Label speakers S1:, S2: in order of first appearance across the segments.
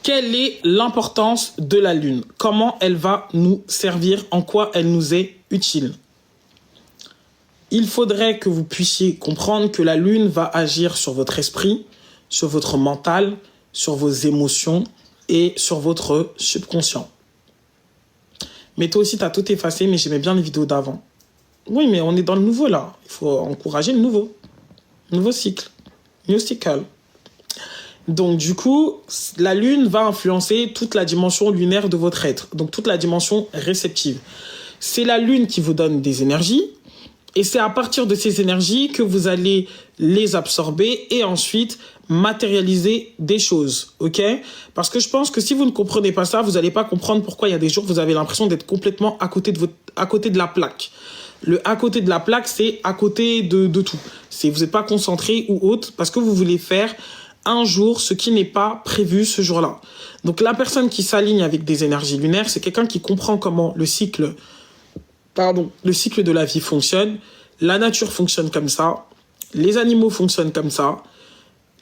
S1: Quelle est l'importance de la Lune? Comment elle va nous servir? En quoi elle nous est utile? Il faudrait que vous puissiez comprendre que la Lune va agir sur votre esprit, sur votre mental, sur vos émotions et sur votre subconscient. Mais toi aussi, tu as tout effacé, mais j'aimais bien les vidéos d'avant. Oui, mais on est dans le nouveau là. Il faut encourager le nouveau. Nouveau cycle. New cycle. Donc du coup, la Lune va influencer toute la dimension lunaire de votre être. Donc toute la dimension réceptive. C'est la Lune qui vous donne des énergies. Et c'est à partir de ces énergies que vous allez les absorber et ensuite matérialiser des choses, ok? Parce que je pense que si vous ne comprenez pas ça, vous n'allez pas comprendre pourquoi il y a des jours où vous avez l'impression d'être complètement à côté de la plaque. Le à côté de la plaque, c'est à côté de tout. C'est vous n'êtes pas concentré ou autre parce que vous voulez faire un jour ce qui n'est pas prévu ce jour-là. Donc la personne qui s'aligne avec des énergies lunaires, c'est quelqu'un qui comprend comment le cycle de la vie fonctionne, la nature fonctionne comme ça, les animaux fonctionnent comme ça,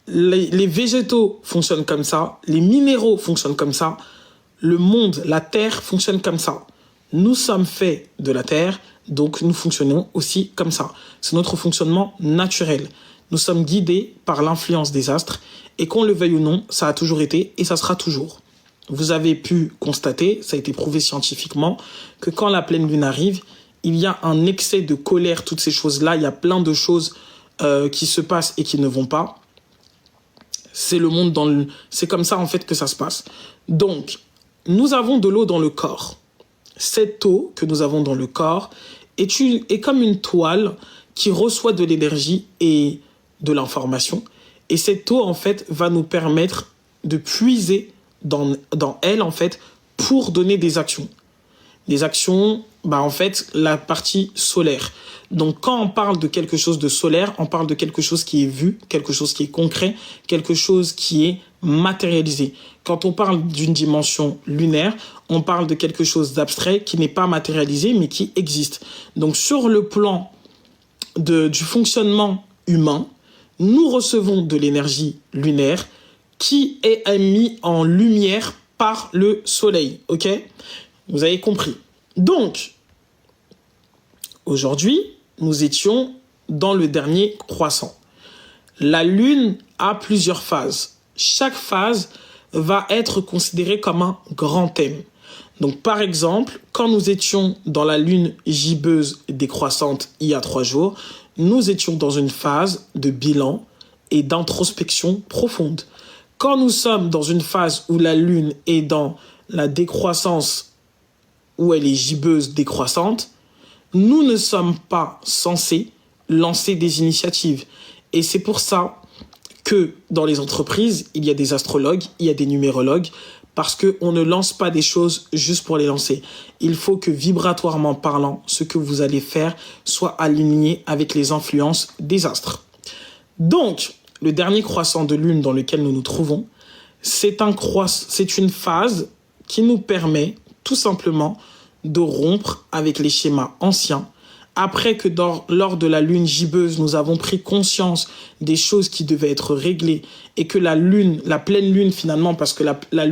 S1: les végétaux fonctionnent comme ça, les minéraux fonctionnent comme ça, le monde, la Terre fonctionne comme ça. Nous sommes faits de la Terre, donc nous fonctionnons aussi comme ça. C'est notre fonctionnement naturel. Nous sommes guidés par l'influence des astres et qu'on le veuille ou non, ça a toujours été et ça sera toujours. Vous avez pu constater, ça a été prouvé scientifiquement, que quand la pleine lune arrive, il y a un excès de colère, toutes ces choses-là, il y a plein de choses qui se passent et qui ne vont pas. C'est le monde c'est comme ça en fait que ça se passe. Donc, nous avons de l'eau dans le corps. Cette eau que nous avons dans le corps est comme une toile qui reçoit de l'énergie et de l'information. Et cette eau, en fait, va nous permettre de puiser dans elle, en fait, pour donner des actions. Des actions, en fait, la partie solaire. Donc, quand on parle de quelque chose de solaire, on parle de quelque chose qui est vu, quelque chose qui est concret, quelque chose qui est matérialisé. Quand on parle d'une dimension lunaire, on parle de quelque chose d'abstrait qui n'est pas matérialisé, mais qui existe. Donc, sur le plan du fonctionnement humain, nous recevons de l'énergie lunaire qui est émise en lumière par le soleil, ok? Vous avez compris. Donc, aujourd'hui, nous étions dans le dernier croissant. La Lune a plusieurs phases. Chaque phase va être considérée comme un grand thème. Donc, par exemple, quand nous étions dans la Lune gibbeuse décroissante il y a 3 jours, nous étions dans une phase de bilan et d'introspection profonde. Quand nous sommes dans une phase où la Lune est dans la décroissance, où elle est gibbeuse décroissante, nous ne sommes pas censés lancer des initiatives. Et c'est pour ça que dans les entreprises, il y a des astrologues, il y a des numérologues, parce qu'on ne lance pas des choses juste pour les lancer. Il faut que vibratoirement parlant, ce que vous allez faire soit aligné avec les influences des astres. Donc, le dernier croissant de lune dans lequel nous nous trouvons, c'est une phase qui nous permet tout simplement de rompre avec les schémas anciens. Après que lors de la lune gibbeuse, nous avons pris conscience des choses qui devaient être réglées et que la pleine lune finalement, parce que la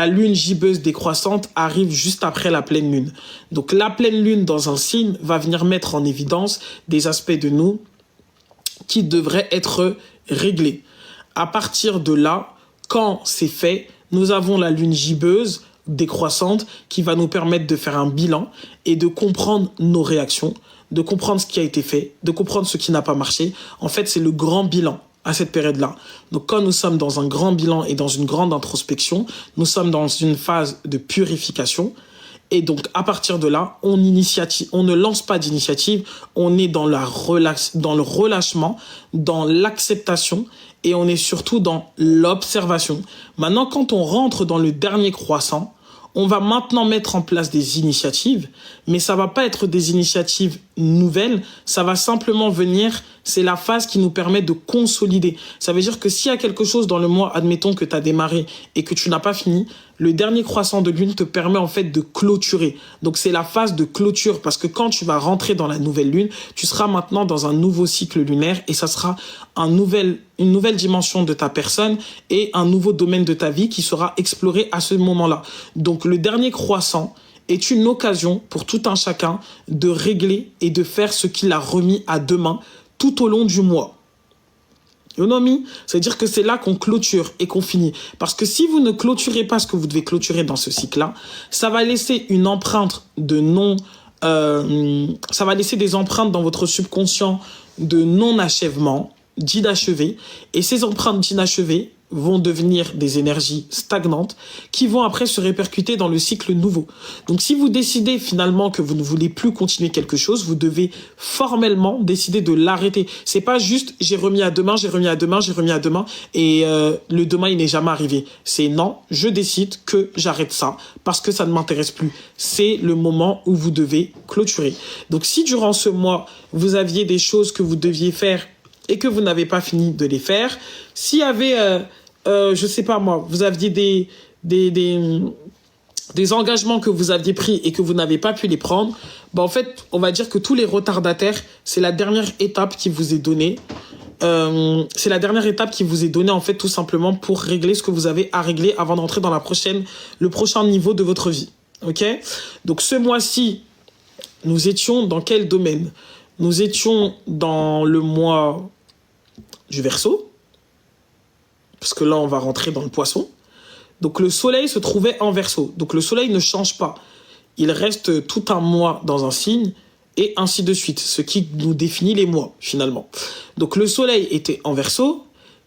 S1: lune gibbeuse décroissante arrive juste après la pleine lune. Donc la pleine lune dans un signe va venir mettre en évidence des aspects de nous qui devraient être réglés. À partir de là, quand c'est fait, nous avons la lune gibbeuse décroissante qui va nous permettre de faire un bilan et de comprendre nos réactions, de comprendre ce qui a été fait, de comprendre ce qui n'a pas marché. En fait, c'est le grand bilan à cette période-là. Donc, quand nous sommes dans un grand bilan et dans une grande introspection, nous sommes dans une phase de purification. Et donc, à partir de là, on ne lance pas d'initiative, on est dans le relâchement, dans l'acceptation et on est surtout dans l'observation. Maintenant, quand on rentre dans le dernier croissant, on va maintenant mettre en place des initiatives, mais ça va pas être des initiatives nouvelles, ça va simplement venir c'est la phase qui nous permet de consolider. Ça veut dire que s'il y a quelque chose dans le mois, admettons que tu as démarré et que tu n'as pas fini, le dernier croissant de lune te permet en fait de clôturer. Donc c'est la phase de clôture parce que quand tu vas rentrer dans la nouvelle lune, tu seras maintenant dans un nouveau cycle lunaire et ça sera une nouvelle dimension de ta personne et un nouveau domaine de ta vie qui sera exploré à ce moment-là. Donc le dernier croissant est une occasion pour tout un chacun de régler et de faire ce qu'il a remis à demain tout au long du mois. Yonomi, c'est-à-dire que c'est là qu'on clôture et qu'on finit. Parce que si vous ne clôturez pas ce que vous devez clôturer dans ce cycle-là, ça va laisser une empreinte de non... ça va laisser des empreintes dans votre subconscient de non-achèvement, d'inachevé. Et ces empreintes d'inachevé vont devenir des énergies stagnantes qui vont après se répercuter dans le cycle nouveau. Donc si vous décidez finalement que vous ne voulez plus continuer quelque chose, vous devez formellement décider de l'arrêter. C'est pas juste j'ai remis à demain, j'ai remis à demain, j'ai remis à demain et le demain il n'est jamais arrivé. C'est non, je décide que j'arrête ça parce que ça ne m'intéresse plus. C'est le moment où vous devez clôturer. Donc si durant ce mois, vous aviez des choses que vous deviez faire et que vous n'avez pas fini de les faire, s'il y avait, je sais pas moi, vous aviez des engagements que vous aviez pris et que vous n'avez pas pu les prendre, bah en fait, on va dire que tous les retardataires, c'est la dernière étape qui vous est donnée. C'est la dernière étape qui vous est donnée en fait tout simplement pour régler ce que vous avez à régler avant d'entrer dans le prochain niveau de votre vie. Ok ? Donc ce mois-ci, nous étions dans quel domaine ? Nous étions dans le mois du Verseau, parce que là, on va rentrer dans le Poisson. Donc, le soleil se trouvait en Verseau. Donc, le soleil ne change pas. Il reste tout un mois dans un signe, et ainsi de suite, ce qui nous définit les mois, finalement. Donc, le soleil était en Verseau,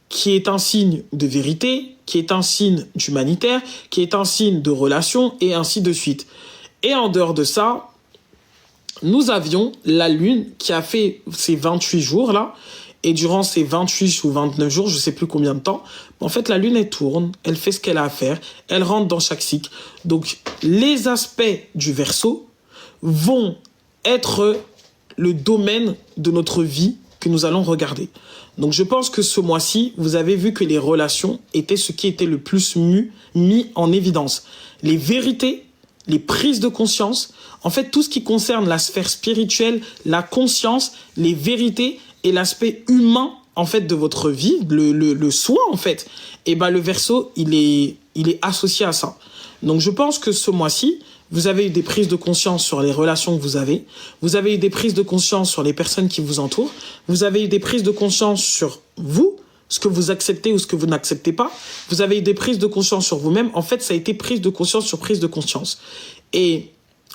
S1: qui est un signe de vérité, qui est un signe d'humanitaire, qui est un signe de relation, et ainsi de suite. Et en dehors de ça, nous avions la Lune qui a fait ces 28 jours-là, et durant ces 28 ou 29 jours, je ne sais plus combien de temps, en fait, la Lune, elle tourne, elle fait ce qu'elle a à faire, elle rentre dans chaque cycle. Donc, les aspects du Verseau vont être le domaine de notre vie que nous allons regarder. Donc, je pense que ce mois-ci, vous avez vu que les relations étaient ce qui était le plus mis en évidence. Les vérités, les prises de conscience, en fait, tout ce qui concerne la sphère spirituelle, la conscience, les vérités et l'aspect humain, en fait, de votre vie, le soi, en fait, et ben, le Verseau, il est associé à ça. Donc, je pense que ce mois-ci, vous avez eu des prises de conscience sur les relations que vous avez eu des prises de conscience sur les personnes qui vous entourent, vous avez eu des prises de conscience sur vous, ce que vous acceptez ou ce que vous n'acceptez pas, vous avez eu des prises de conscience sur vous-même. En fait, ça a été prise de conscience sur prise de conscience. Et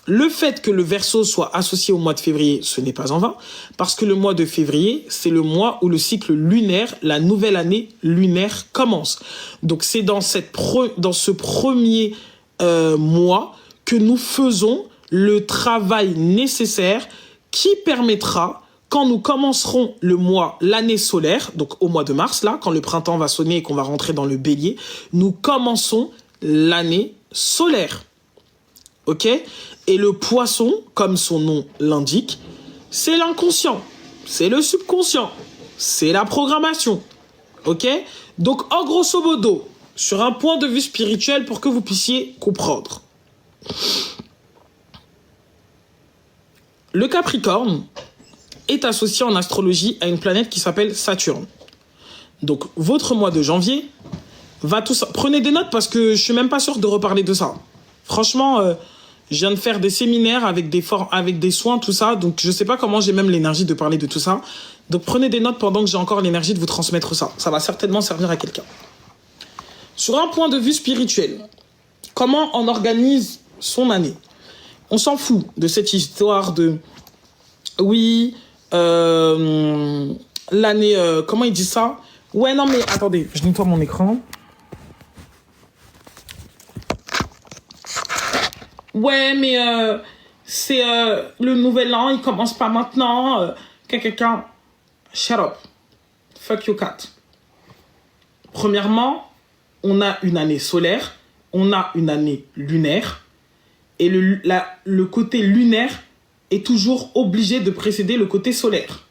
S1: le fait que le Verseau soit associé au mois de février, ce n'est pas en vain, parce que le mois de février, c'est le mois où le cycle lunaire, la nouvelle année lunaire commence. Donc c'est dans ce premier mois que nous faisons le travail nécessaire qui permettra, quand nous commencerons l'année solaire, donc au mois de mars, là, quand le printemps va sonner et qu'on va rentrer dans le bélier, nous commençons l'année solaire. Ok ? Et le Poisson, comme son nom l'indique, c'est l'inconscient, c'est le subconscient, c'est la programmation. Ok ? Donc, en grosso modo, sur un point de vue spirituel pour que vous puissiez comprendre. Le Capricorne est associé en astrologie à une planète qui s'appelle Saturne. Donc, votre mois de janvier va tout ça. Prenez des notes parce que je suis même pas sûr de reparler de ça. Franchement, je viens de faire des séminaires avec des soins, tout ça. Donc, je sais pas comment j'ai même l'énergie de parler de tout ça. Donc, prenez des notes pendant que j'ai encore l'énergie de vous transmettre ça. Ça va certainement servir à quelqu'un. Sur un point de vue spirituel, comment on organise son année ? On s'en fout de cette histoire de... Oui, l'année... comment il dit ça ? Ouais, non, mais attendez, je nettoie mon écran. Ouais, mais c'est le nouvel an, il commence pas maintenant. Quelqu'un, shut up. Fuck your cat. Premièrement, on a une année solaire, on a une année lunaire, et le côté lunaire est toujours obligé de précéder le côté solaire.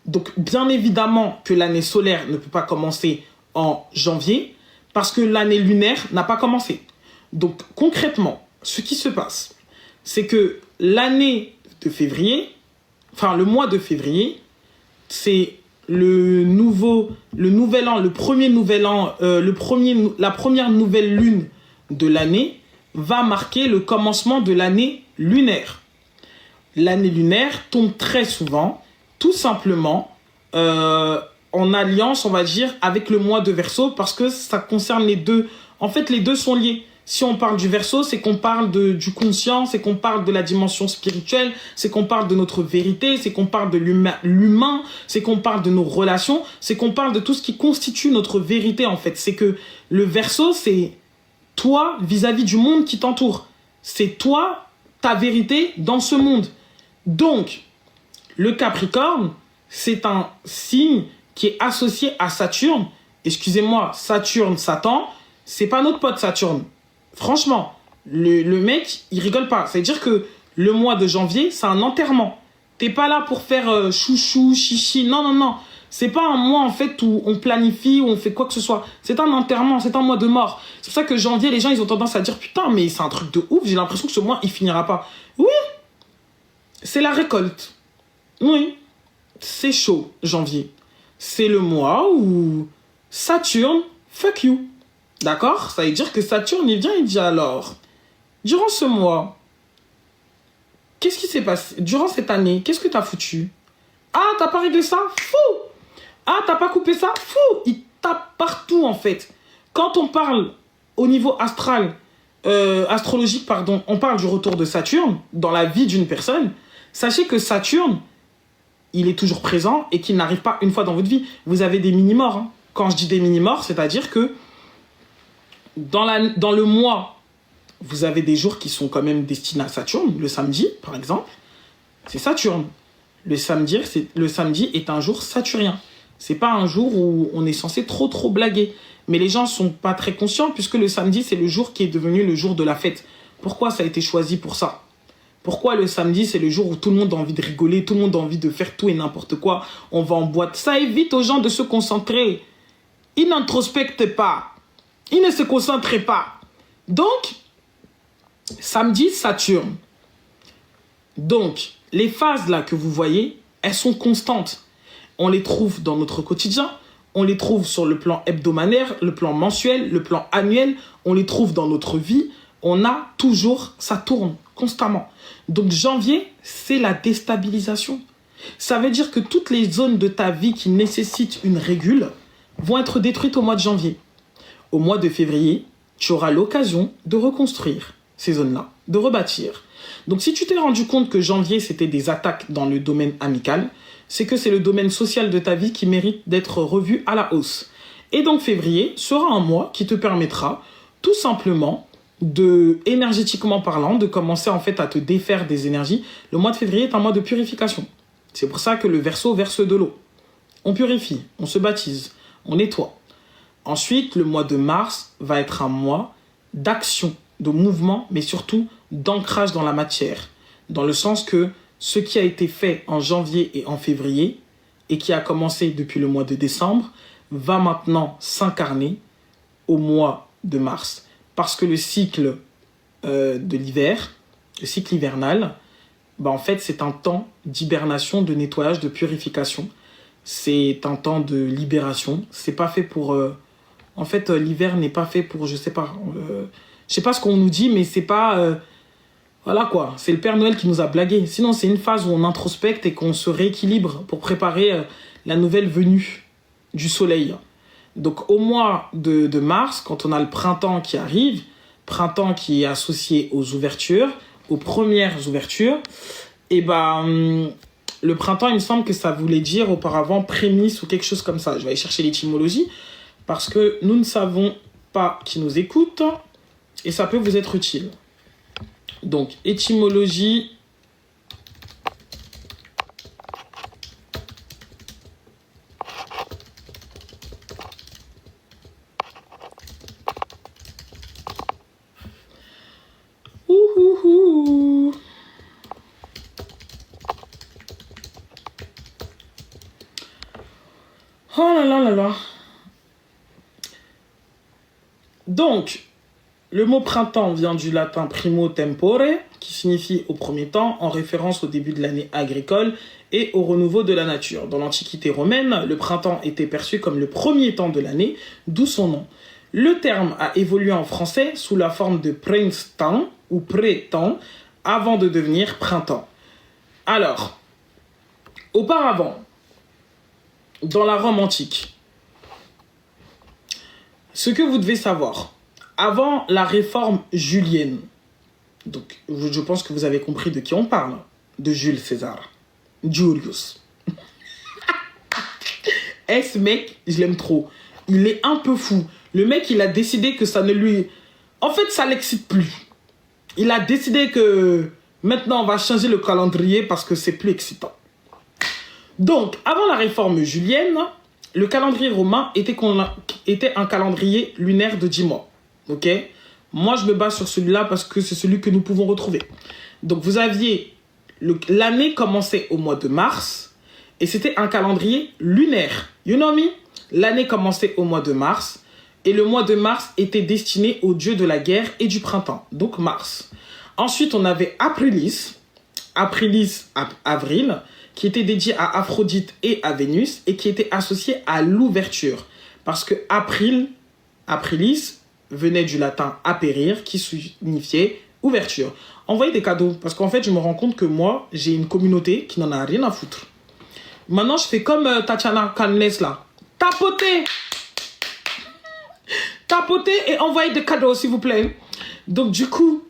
S1: Donc, bien évidemment que l'année solaire ne peut pas commencer en janvier parce que l'année lunaire n'a pas commencé. Donc, concrètement, ce qui se passe, c'est que l'année de février, enfin, le mois de février, c'est le nouvel an, le premier nouvel an, la première nouvelle lune de l'année va marquer le commencement de l'année lunaire. L'année lunaire tombe très souvent, tout simplement, en alliance, on va dire, avec le mois de Verseau, parce que ça concerne les deux. En fait, les deux sont liés. Si on parle du Verseau, c'est qu'on parle du conscient, c'est qu'on parle de la dimension spirituelle, c'est qu'on parle de notre vérité, c'est qu'on parle de l'humain, c'est qu'on parle de nos relations, c'est qu'on parle de tout ce qui constitue notre vérité, en fait. C'est que le Verseau, c'est toi vis-à-vis du monde qui t'entoure. C'est toi, ta vérité dans ce monde. Donc, le Capricorne, c'est un signe qui est associé à Saturne. Excusez-moi, Saturne, Satan, c'est pas notre pote Saturne. Franchement, le mec, il rigole pas. C'est-à-dire que le mois de janvier, c'est un enterrement. T'es pas là pour faire chouchou, chichi. Non, non, non. C'est pas un mois, en fait, où on planifie, où on fait quoi que ce soit. C'est un enterrement, c'est un mois de mort. C'est pour ça que janvier, les gens, ils ont tendance à dire « Putain, mais c'est un truc de ouf, j'ai l'impression que ce mois, il finira pas. » Oui, c'est la récolte. Oui, c'est chaud, janvier. C'est le mois où Saturne, fuck you. D'accord? Ça veut dire que Saturne, il vient, il dit alors, durant ce mois, qu'est-ce qui s'est passé? Durant cette année, qu'est-ce que t'as foutu? Ah, t'as pas réglé ça? Fou! Ah, t'as pas coupé ça? Fou! Il tape partout, en fait. Quand on parle au niveau astral, astrologique, pardon, on parle du retour de Saturne dans la vie d'une personne. Sachez que Saturne, il est toujours présent et qu'il n'arrive pas une fois dans votre vie. Vous avez des mini-morts. Hein. Quand je dis des mini-morts, c'est-à-dire que dans le mois, vous avez des jours qui sont quand même destinés à Saturne. Le samedi, par exemple, c'est Saturne. Le samedi est un jour saturien. C'est pas un jour où on est censé trop blaguer. Mais les gens sont pas très conscients puisque le samedi, c'est le jour qui est devenu le jour de la fête. Pourquoi ça a été choisi pour ça? Pourquoi le samedi, c'est le jour où tout le monde a envie de rigoler, tout le monde a envie de faire tout et n'importe quoi. On va en boîte. Ça évite aux gens de se concentrer. Ils n'introspectent pas. Ils ne se concentrent pas. Donc, samedi, Saturne. Donc, les phases là que vous voyez, elles sont constantes. On les trouve dans notre quotidien. On les trouve sur le plan hebdomadaire, le plan mensuel, le plan annuel. On les trouve dans notre vie. On a toujours, ça tourne constamment. Donc janvier, c'est la déstabilisation. Ça veut dire que toutes les zones de ta vie qui nécessitent une régule vont être détruites au mois de janvier. Au mois de février, tu auras l'occasion de reconstruire ces zones-là, de rebâtir. Donc si tu t'es rendu compte que janvier, c'était des attaques dans le domaine amical, c'est que c'est le domaine social de ta vie qui mérite d'être revu à la hausse. Et donc février sera un mois qui te permettra tout simplement énergétiquement parlant, de commencer en fait à te défaire des énergies. Le mois de février est un mois de purification. C'est pour ça que le Verseau verse de l'eau. On purifie, on se baptise, on nettoie. Ensuite, le mois de mars va être un mois d'action, de mouvement, mais surtout d'ancrage dans la matière. Dans le sens que ce qui a été fait en janvier et en février, et qui a commencé depuis le mois de décembre, va maintenant s'incarner au mois de mars. Parce que le cycle de l'hiver, le cycle hivernal, en fait, c'est un temps d'hibernation, de nettoyage, de purification. C'est un temps de libération. C'est pas fait pour... En fait, l'hiver n'est pas fait pour, je sais pas ce qu'on nous dit, mais c'est pas... voilà quoi, c'est le Père Noël qui nous a blagué. Sinon, c'est une phase où on introspecte et qu'on se rééquilibre pour préparer la nouvelle venue du soleil. Donc au mois de mars, quand on a le printemps qui arrive, printemps qui est associé aux ouvertures, aux premières ouvertures, et le printemps, il me semble que ça voulait dire auparavant prémisse ou quelque chose comme ça. Je vais aller chercher l'étymologie parce que nous ne savons pas qui nous écoute et ça peut vous être utile. Donc étymologie... là là là là. Donc, le mot printemps vient du latin primo tempore, qui signifie au premier temps, en référence au début de l'année agricole et au renouveau de la nature. Dans l'Antiquité romaine, le printemps était perçu comme le premier temps de l'année, d'où son nom. Le terme a évolué en français sous la forme de printemps ou pré-temps, avant de devenir printemps. Alors, auparavant, dans la Rome antique, ce que vous devez savoir, avant la réforme julienne, donc je pense que vous avez compris de qui on parle, de Jules César, Julius. Ce mec, je l'aime trop. Il est un peu fou. Le mec, il a décidé que ça ne lui... En fait, ça l'excite plus. Il a décidé que maintenant, on va changer le calendrier parce que c'est plus excitant. Donc, avant la réforme julienne, le calendrier romain était un calendrier lunaire de 10 mois. Ok ? Moi, je me base sur celui-là parce que c'est celui que nous pouvons retrouver. Donc, vous aviez... L'année commençait au mois de mars et c'était un calendrier lunaire. You know me? L'année commençait au mois de mars et le mois de mars était destiné au dieu de la guerre et du printemps, donc Mars. Ensuite, on avait Aprilis, avril, qui était dédié à Aphrodite et à Vénus et qui était associé à l'ouverture. Parce que Aprilis, venait du latin apérir, qui signifiait ouverture. Envoyez des cadeaux, parce qu'en fait, je me rends compte que moi, j'ai une communauté qui n'en a rien à foutre. Maintenant, je fais comme Tatiana Canles, là. Tapotez et envoyez des cadeaux, s'il vous plaît. Donc, du coup,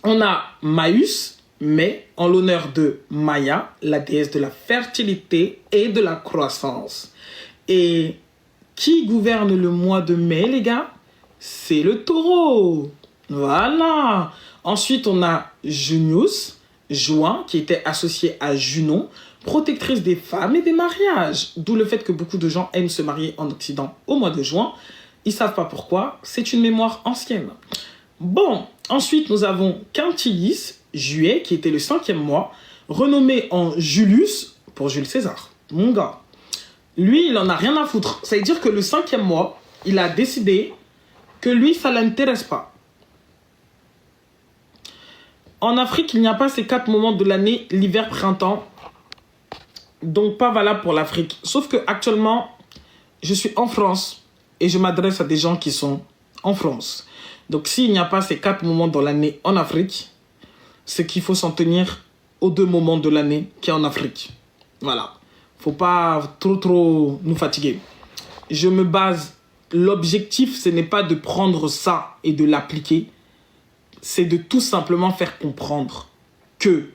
S1: on a Maüs, mais en l'honneur de Maya, la déesse de la fertilité et de la croissance. Et qui gouverne le mois de mai, les gars? C'est le taureau. Voilà. Ensuite, on a Junius, juin, qui était associé à Junon, protectrice des femmes et des mariages. D'où le fait que beaucoup de gens aiment se marier en Occident au mois de juin. Ils ne savent pas pourquoi. C'est une mémoire ancienne. Bon, ensuite, nous avons Quintilis, juillet, qui était le 5e mois, renommé en Julius, pour Jules César. Mon gars. Lui, il en a rien à foutre. Ça veut dire que le 5e mois, il a décidé que lui, ça ne l'intéresse pas. En Afrique, il n'y a pas ces 4 moments de l'année, l'hiver, printemps. Donc, pas valable pour l'Afrique. Sauf que actuellement, je suis en France et je m'adresse à des gens qui sont en France. Donc, s'il n'y a pas ces 4 moments dans l'année en Afrique, c'est qu'il faut s'en tenir aux 2 moments de l'année qui est en Afrique. Voilà. Faut pas trop nous fatiguer. Je me base... L'objectif, ce n'est pas de prendre ça et de l'appliquer. C'est de tout simplement faire comprendre que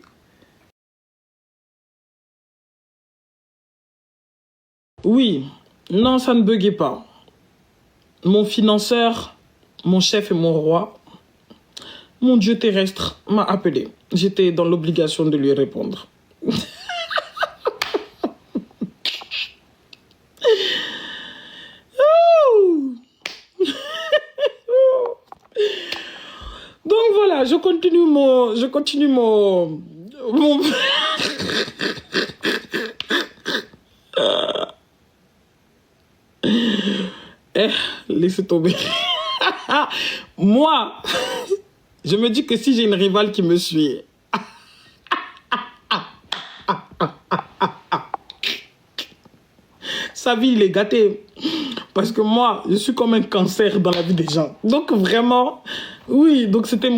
S1: oui, non, ça ne buguait pas. Mon financeur, mon chef et mon roi, mon dieu terrestre m'a appelé. J'étais dans l'obligation de lui répondre. Donc voilà, je continue mon... Laissez tomber. Moi, je me dis que si j'ai une rivale qui me suit, sa vie, il est gâté. Parce que moi, je suis comme un cancer dans la vie des gens. Donc vraiment, oui, donc c'était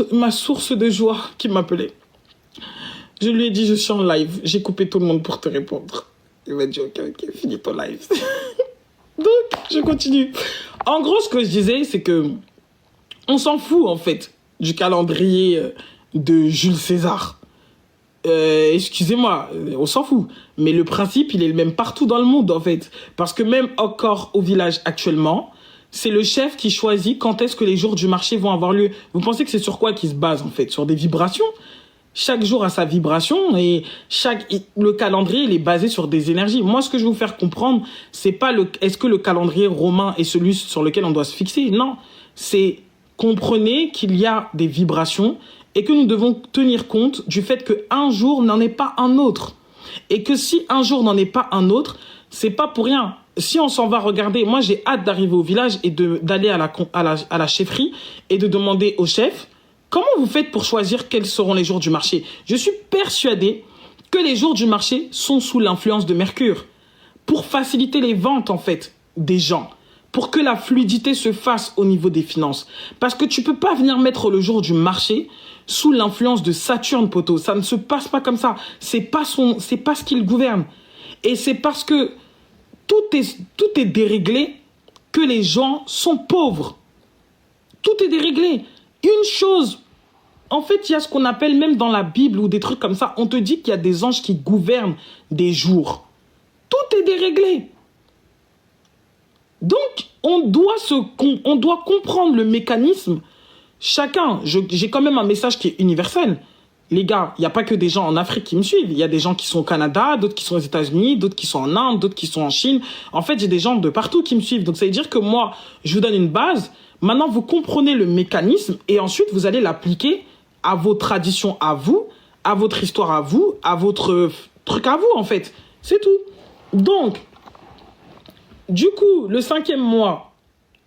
S1: ma source de joie qui m'appelait. Je lui ai dit, je suis en live. J'ai coupé tout le monde pour te répondre. Il m'a dit, ok, finis ton live. Donc, je continue. En gros, ce que je disais, c'est que on s'en fout, en fait, du calendrier de Jules César. Excusez-moi, on s'en fout. Mais le principe, il est le même partout dans le monde, en fait. Parce que même encore au village actuellement, c'est le chef qui choisit quand est-ce que les jours du marché vont avoir lieu. Vous pensez que c'est sur quoi qu'il se base, en fait? Sur des vibrations? Chaque jour a sa vibration et le calendrier, il est basé sur des énergies. Moi, ce que je veux vous faire comprendre, c'est pas est-ce que le calendrier romain est celui sur lequel on doit se fixer? Non. C'est comprenez qu'il y a des vibrations et que nous devons tenir compte du fait qu'un jour n'en est pas un autre. Et que si un jour n'en est pas un autre, c'est pas pour rien. Si on s'en va regarder, moi j'ai hâte d'arriver au village et d'aller à la chefferie et de demander au chef, comment vous faites pour choisir quels seront les jours du marché? Je suis persuadé que les jours du marché sont sous l'influence de Mercure. Pour faciliter les ventes, en fait, des gens. Pour que la fluidité se fasse au niveau des finances. Parce que tu peux pas venir mettre le jour du marché sous l'influence de Saturne, poteau. Ça ne se passe pas comme ça. C'est pas ce qu'il gouverne. Et c'est parce que tout est déréglé que les gens sont pauvres. Tout est déréglé. Une chose, en fait, il y a ce qu'on appelle même dans la Bible ou des trucs comme ça, on te dit qu'il y a des anges qui gouvernent des jours. Tout est déréglé. Donc, on doit comprendre le mécanisme. Chacun, j'ai quand même un message qui est universel. Les gars, il n'y a pas que des gens en Afrique qui me suivent. Il y a des gens qui sont au Canada, d'autres qui sont aux États-Unis, d'autres qui sont en Inde, d'autres qui sont en Chine. En fait, j'ai des gens de partout qui me suivent. Donc, ça veut dire que moi, je vous donne une base. Maintenant, vous comprenez le mécanisme et ensuite, vous allez l'appliquer à vos traditions à vous, à votre histoire à vous, à votre truc à vous, en fait. C'est tout. Donc, du coup, le 5e mois,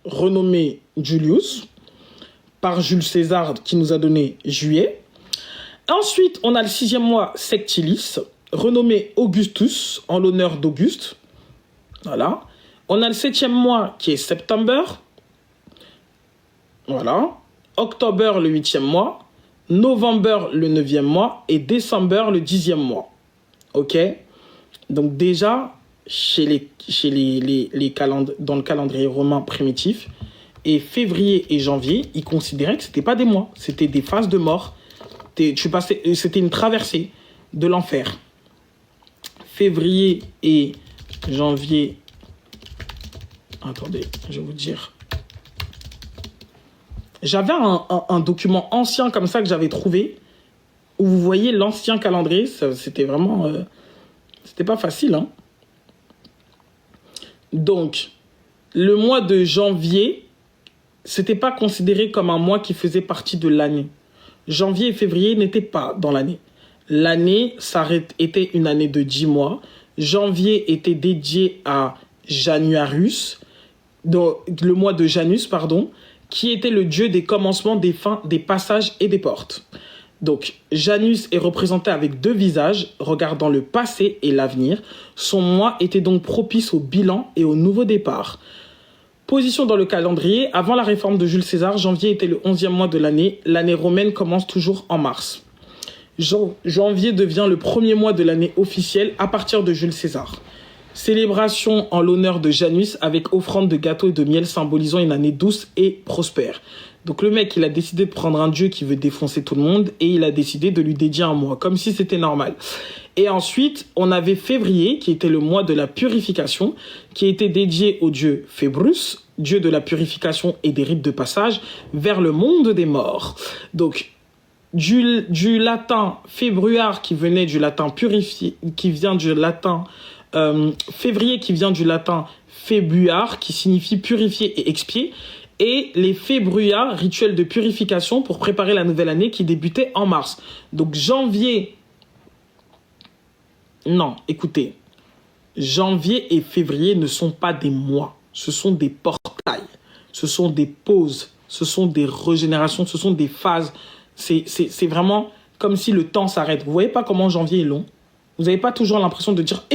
S1: renommé Julius, par Jules César, qui nous a donné juillet. Ensuite, on a le 6e mois, Sectilis, renommé Augustus, en l'honneur d'Auguste. Voilà. On a le 7e mois, qui est September. Voilà. October, le 8e mois. November, le 9e mois. Et Décembre, le 10e mois. OK? Donc déjà, dans le calendrier romain primitif, et février et janvier, ils considéraient que ce n'était pas des mois, c'était des phases de mort. C'était une traversée de l'enfer. Février et janvier... Attendez, je vais vous dire. J'avais un document ancien comme ça que j'avais trouvé, où vous voyez l'ancien calendrier, c'était vraiment... c'était pas facile, hein. Donc, le mois de janvier, c'était pas considéré comme un mois qui faisait partie de l'année. Janvier et février n'étaient pas dans l'année. L'année était une année de 10 mois. Janvier était dédié à Januarius, donc le mois de Janus, pardon, qui était le dieu des commencements, des fins, des passages et des portes. Donc, Janus est représenté avec 2 visages, regardant le passé et l'avenir. Son mois était donc propice au bilan et au nouveau départ. Position dans le calendrier, avant la réforme de Jules César, janvier était le 11e mois de l'année. L'année romaine commence toujours en mars. Janvier devient le premier mois de l'année officielle à partir de Jules César. Célébration en l'honneur de Janus avec offrande de gâteaux et de miel symbolisant une année douce et prospère. Donc le mec, il a décidé de prendre un dieu qui veut défoncer tout le monde et il a décidé de lui dédier un mois, comme si c'était normal. Et ensuite, on avait février, qui était le mois de la purification, qui était dédié au dieu Phébrus, dieu de la purification et des rites de passage, vers le monde des morts. Donc, du latin februar, qui venait du latin purifié, qui vient du latin février, qui vient du latin febuar, qui signifie purifier et expier, et les februars, rituels de purification pour préparer la nouvelle année qui débutait en mars. Donc janvier... Non, écoutez. Janvier et février ne sont pas des mois. Ce sont des portails. Ce sont des pauses. Ce sont des régénérations. Ce sont des phases. C'est vraiment comme si le temps s'arrête. Vous voyez pas comment janvier est long? Vous n'avez pas toujours l'impression de dire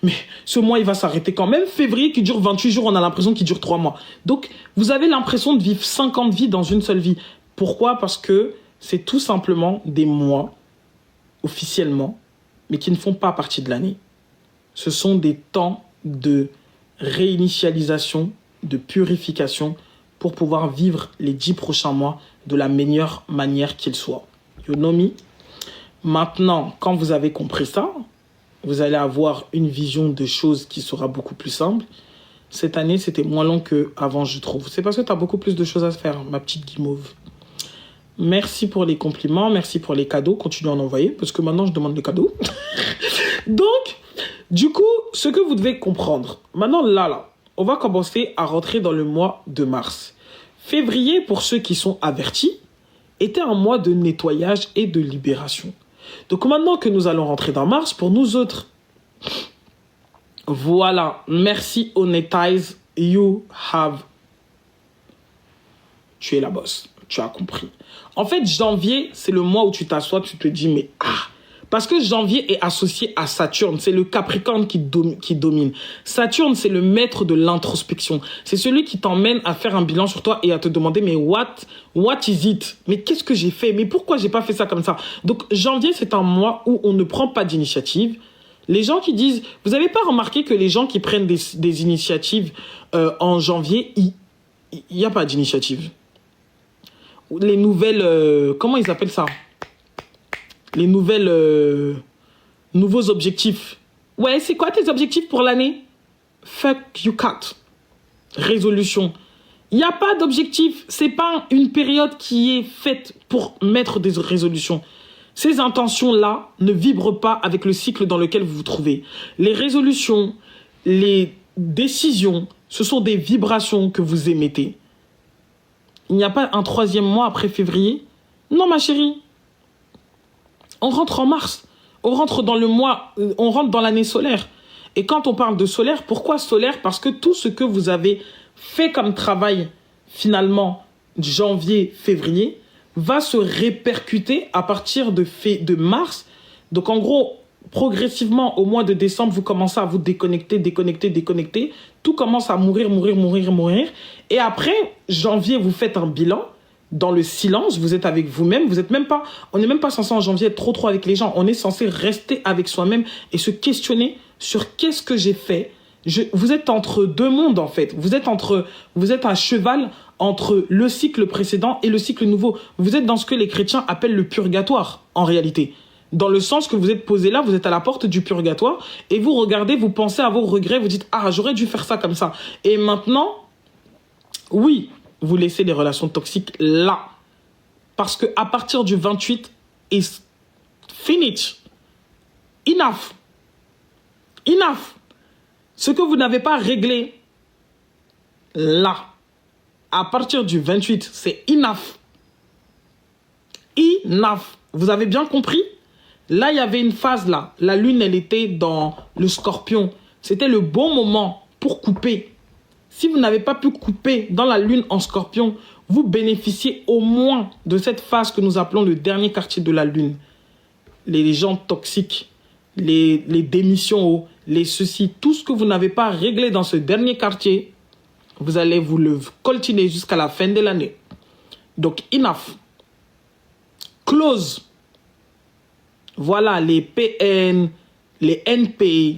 S1: mais ce mois, il va s'arrêter quand même. Février qui dure 28 jours, on a l'impression qu'il dure 3 mois. Donc, vous avez l'impression de vivre 50 vies dans une seule vie. Pourquoi? Parce que c'est tout simplement des mois, officiellement, mais qui ne font pas partie de l'année. Ce sont des temps de réinitialisation, de purification, pour pouvoir vivre les 10 prochains mois de la meilleure manière qu'ils soient. You know me? Maintenant, quand vous avez compris ça, vous allez avoir une vision de choses qui sera beaucoup plus simple. Cette année, c'était moins long qu'avant, je trouve. C'est parce que tu as beaucoup plus de choses à faire, ma petite guimauve. Merci pour les compliments, merci pour les cadeaux. Continuez à en envoyer, parce que maintenant, je demande les cadeaux. Donc, du coup, ce que vous devez comprendre, maintenant, là, on va commencer à rentrer dans le mois de mars. Février, pour ceux qui sont avertis, était un mois de nettoyage et de libération. Donc maintenant que nous allons rentrer dans mars, pour nous autres, Voilà. Merci, Honetize. You have. Tu es la boss. Tu as compris. En fait, janvier, c'est le mois où tu t'assois, tu te dis, mais parce que janvier est associé à Saturne. C'est le Capricorne qui domine. Saturne, c'est le maître de l'introspection. C'est celui qui t'emmène à faire un bilan sur toi et à te demander, mais what is it? Mais qu'est-ce que j'ai fait? Mais pourquoi j'ai pas fait ça comme ça? Donc, janvier, c'est un mois où on ne prend pas d'initiative. Les gens qui disent... Vous n'avez pas remarqué que les gens qui prennent des initiatives en janvier, il n'y a pas d'initiative. Les nouvelles... comment ils appellent ça? Les nouveaux objectifs. Ouais, c'est quoi tes objectifs pour l'année? Fuck you cat. Résolution. Il n'y a pas d'objectif. C'est pas une période qui est faite pour mettre des résolutions. Ces intentions-là ne vibrent pas avec le cycle dans lequel vous vous trouvez. Les résolutions, les décisions, ce sont des vibrations que vous émettez. Il n'y a pas un 3e mois après février? Non, ma chérie. On rentre en mars. On rentre dans le mois, on rentre dans l'année solaire. Et quand on parle de solaire, pourquoi solaire? Parce que tout ce que vous avez fait comme travail, finalement, janvier, février, va se répercuter à partir de mars. Donc, en gros, progressivement, au mois de décembre, vous commencez à vous déconnecter. Tout commence à mourir. Et après, janvier, vous faites un bilan. Dans le silence, vous êtes avec vous-même. On n'est même pas censé en janvier être trop avec les gens. On est censé rester avec soi-même et se questionner sur qu'est-ce que j'ai fait. Vous êtes entre deux mondes, en fait. Vous êtes un cheval entre le cycle précédent et le cycle nouveau. Vous êtes dans ce que les chrétiens appellent le purgatoire, en réalité. Dans le sens que vous êtes posé là, vous êtes à la porte du purgatoire et vous regardez, vous pensez à vos regrets, vous dites « Ah, j'aurais dû faire ça comme ça. » Et maintenant, oui, vous laissez les relations toxiques là. Parce qu'à partir du 28, it's finished. Enough. Ce que vous n'avez pas réglé là, à partir du 28, c'est enough. Vous avez bien compris? Là, il y avait une phase là. La lune, elle était dans le scorpion. C'était le bon moment pour couper. Si vous n'avez pas pu couper dans la lune en scorpion, vous bénéficiez au moins de cette phase que nous appelons le dernier quartier de la lune. Les gens toxiques, les démissions, les ceci, tout ce que vous n'avez pas réglé dans ce dernier quartier, vous allez vous le coltiner jusqu'à la fin de l'année. Donc, enough. Close. Voilà, les PN, les NP,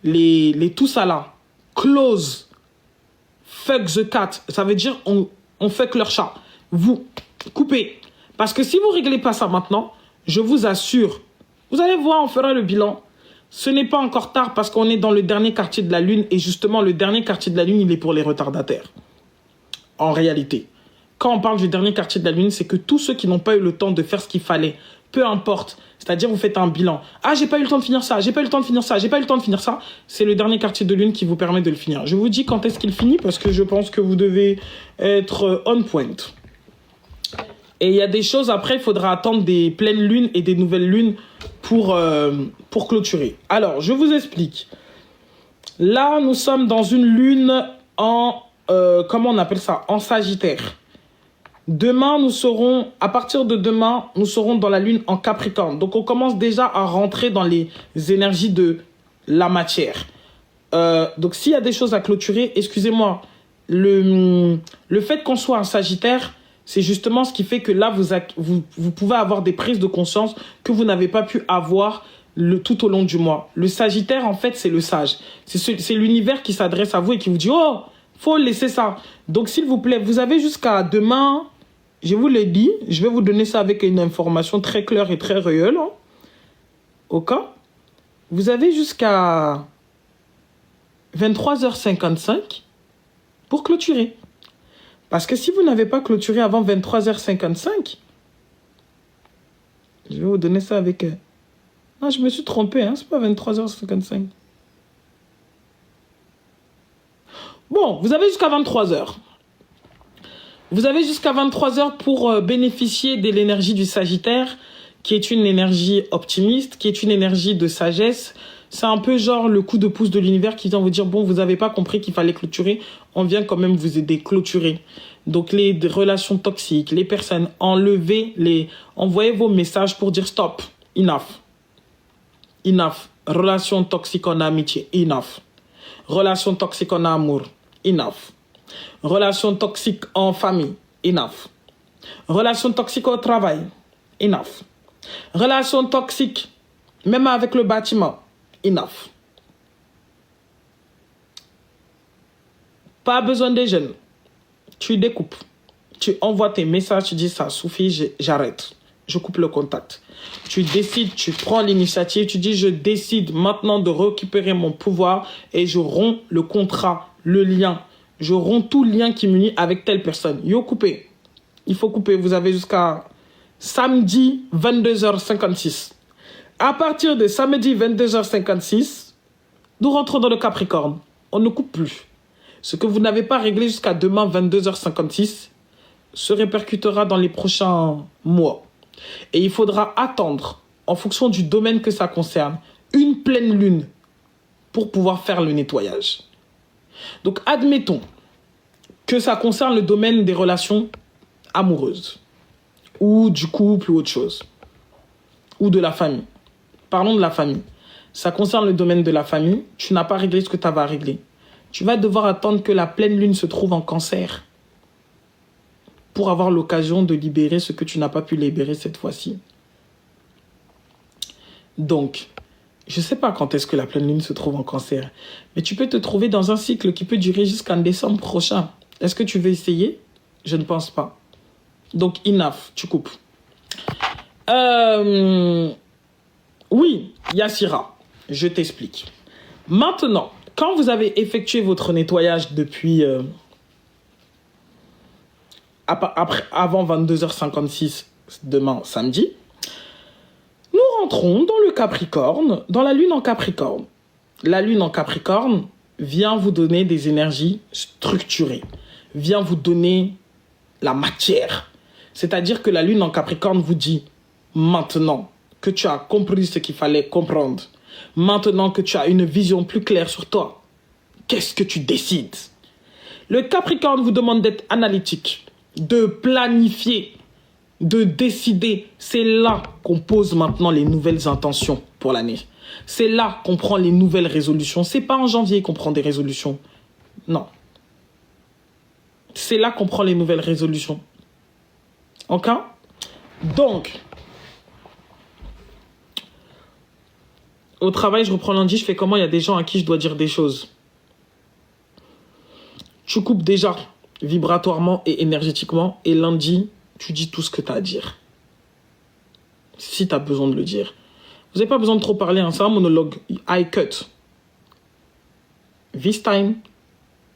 S1: les tout ça là. Close. Fuck the cat. Ça veut dire on fuck leur chat. Vous coupez. Parce que si vous ne réglez pas ça maintenant, je vous assure, vous allez voir, on fera le bilan. Ce n'est pas encore tard parce qu'on est dans le dernier quartier de la lune et justement, le dernier quartier de la lune, il est pour les retardataires. En réalité. Quand on parle du dernier quartier de la lune, c'est que tous ceux qui n'ont pas eu le temps de faire ce qu'il fallait, peu importe, c'est-à-dire vous faites un bilan. Ah, j'ai pas eu le temps de finir ça, j'ai pas eu le temps de finir ça, j'ai pas eu le temps de finir ça. C'est le dernier quartier de lune qui vous permet de le finir. Je vous dis quand est-ce qu'il finit parce que je pense que vous devez être on point. Et il y a des choses, après, il faudra attendre des pleines lunes et des nouvelles lunes pour clôturer. Alors, je vous explique. Là, nous sommes dans une lune en... comment on appelle ça? En Sagittaire. Demain, à partir de demain, nous serons dans la lune en Capricorne. Donc, on commence déjà à rentrer dans les énergies de la matière. Donc, s'il y a des choses à clôturer, excusez-moi, le fait qu'on soit en Sagittaire, c'est justement ce qui fait que là, vous pouvez avoir des prises de conscience que vous n'avez pas pu avoir tout au long du mois. Le Sagittaire, en fait, c'est le sage. C'est l'univers qui s'adresse à vous et qui vous dit « Oh, faut laisser ça. » Donc, s'il vous plaît, vous avez jusqu'à demain... Je vous l'ai dit, je vais vous donner ça avec une information très claire et très réelle. Hein. Ok? Vous avez jusqu'à 23h55 pour clôturer. Parce que si vous n'avez pas clôturé avant 23h55, je vais vous donner ça avec... Non, je me suis trompé, hein, c'est pas 23h55. Bon, vous avez jusqu'à 23h. Vous avez jusqu'à 23h pour bénéficier de l'énergie du Sagittaire, qui est une énergie optimiste, qui est une énergie de sagesse. C'est un peu genre le coup de pouce de l'univers qui vient vous dire, bon, vous n'avez pas compris qu'il fallait clôturer, on vient quand même vous aider, clôturer. Donc les relations toxiques, les personnes, envoyez vos messages pour dire stop, enough. Enough. Relation toxique en amitié, enough. Relation toxique en amour, enough. Relation toxique en famille, enough. Relation toxique au travail, enough. Relation toxique, même avec le bâtiment, enough. Pas besoin des jeunes. Tu découpes. Tu envoies tes messages, tu dis ça suffit, j'arrête. Je coupe le contact. Tu décides, tu prends l'initiative, tu dis je décide maintenant de récupérer mon pouvoir et je romps le contrat, le lien. Je romps tout lien qui m'unit avec telle personne. Yo, coupez. Il faut couper. Vous avez jusqu'à samedi 22h56. À partir de samedi 22h56, nous rentrons dans le Capricorne. On ne coupe plus. Ce que vous n'avez pas réglé jusqu'à demain 22h56 se répercutera dans les prochains mois. Et il faudra attendre, en fonction du domaine que ça concerne, une pleine lune pour pouvoir faire le nettoyage. Donc, admettons que ça concerne le domaine des relations amoureuses, ou du couple, ou autre chose, ou de la famille. Parlons de la famille. Ça concerne le domaine de la famille, tu n'as pas réglé ce que tu avais à régler. Tu vas devoir attendre que la pleine lune se trouve en Cancer pour avoir l'occasion de libérer ce que tu n'as pas pu libérer cette fois-ci. Donc, je ne sais pas quand est-ce que la pleine lune se trouve en Cancer, mais tu peux te trouver dans un cycle qui peut durer jusqu'en décembre prochain. Est-ce que tu veux essayer? Je ne pense pas. Donc, enough, tu coupes. Oui, Yassira, je t'explique. Maintenant, quand vous avez effectué votre nettoyage depuis... avant 22h56 demain samedi, nous rentrons dans le Capricorne, dans la lune en Capricorne. La lune en Capricorne vient vous donner des énergies structurées, vient vous donner la matière. C'est-à-dire que la lune en Capricorne vous dit, maintenant que tu as compris ce qu'il fallait comprendre, maintenant que tu as une vision plus claire sur toi, qu'est-ce que tu décides? Le Capricorne vous demande d'être analytique, de planifier, de décider. C'est là qu'on pose maintenant les nouvelles intentions pour l'année. C'est là qu'on prend les nouvelles résolutions. C'est pas en janvier qu'on prend des résolutions. Non. C'est là qu'on prend les nouvelles résolutions. Ok? Donc, au travail, je reprends lundi, je fais comment? Il y a des gens à qui je dois dire des choses. Tu coupes déjà vibratoirement et énergétiquement, et lundi, tu dis tout ce que tu as à dire. Si tu as besoin de le dire. Vous n'avez pas besoin de trop parler, hein. C'est un monologue. I cut. This time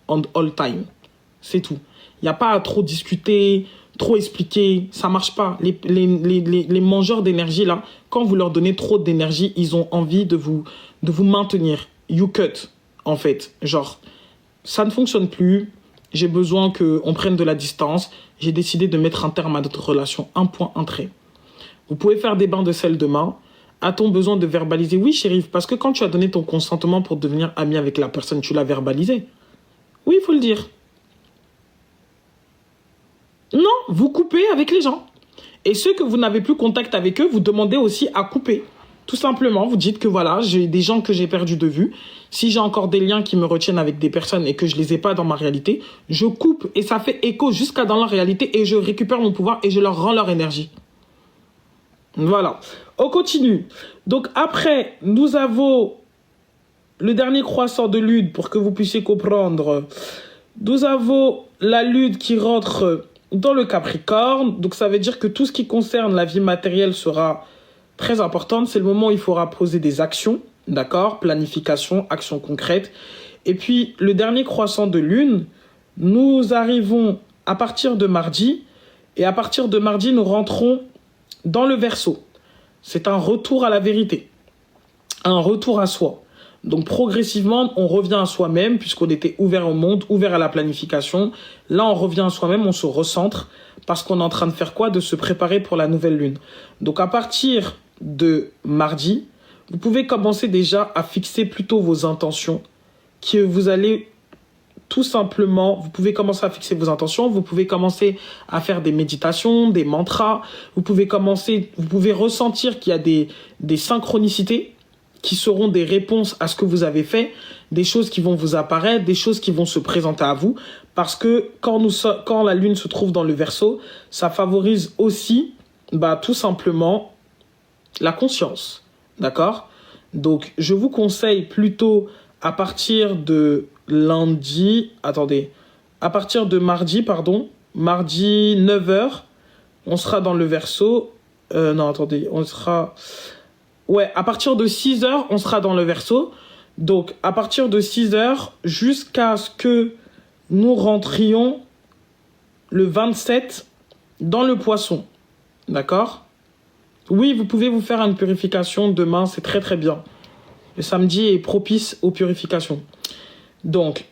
S1: and all time. C'est tout. Il n'y a pas à trop discuter, trop expliquer. Ça ne marche pas. Les mangeurs d'énergie, là, quand vous leur donnez trop d'énergie, ils ont envie de vous maintenir. You cut, en fait. Genre, ça ne fonctionne plus. J'ai besoin qu'on prenne de la distance. J'ai décidé de mettre un terme à notre relation. Un point, un trait. Vous pouvez faire des bains de sel demain. A-t-on besoin de verbaliser? Oui, chérie, parce que quand tu as donné ton consentement pour devenir ami avec la personne, tu l'as verbalisé. Oui, il faut le dire. Non, vous coupez avec les gens. Et ceux que vous n'avez plus contact avec eux, vous demandez aussi à couper. Tout simplement, vous dites que voilà, j'ai des gens que j'ai perdus de vue. Si j'ai encore des liens qui me retiennent avec des personnes et que je ne les ai pas dans ma réalité, je coupe et ça fait écho jusqu'à dans leur réalité et je récupère mon pouvoir et je leur rends leur énergie. Voilà. On continue. Donc après, nous avons le dernier croissant de lune pour que vous puissiez comprendre. Nous avons la lune qui rentre dans le Capricorne. Donc ça veut dire que tout ce qui concerne la vie matérielle sera très importante. C'est le moment où il faudra poser des actions. D'accord? Planification, actions concrètes. Et puis le dernier croissant de lune, nous arrivons à partir de mardi. Et à partir de mardi, nous rentrons dans le Verseau. C'est un retour à la vérité. Un retour à soi. Donc progressivement, on revient à soi-même puisqu'on était ouvert au monde, ouvert à la planification. Là, on revient à soi-même, on se recentre parce qu'on est en train de faire quoi? De se préparer pour la nouvelle lune. Donc à partir de mardi, vous pouvez commencer déjà à fixer plutôt vos intentions, que vous allez tout simplement, vous pouvez commencer à fixer vos intentions, vous pouvez commencer à faire des méditations, des mantras, vous pouvez ressentir qu'il y a des synchronicités qui seront des réponses à ce que vous avez fait, des choses qui vont vous apparaître, des choses qui vont se présenter à vous, parce que quand la lune se trouve dans le Verseau, ça favorise aussi, tout simplement, la conscience, d'accord? Donc, je vous conseille plutôt à partir de mardi 9h, on sera dans le Verseau. À partir de 6h, on sera dans le Verseau. Donc, à partir de 6h, jusqu'à ce que nous rentrions le 27 dans le Poisson. D'accord? Oui, vous pouvez vous faire une purification demain, c'est très très bien. Le samedi est propice aux purifications. Donc,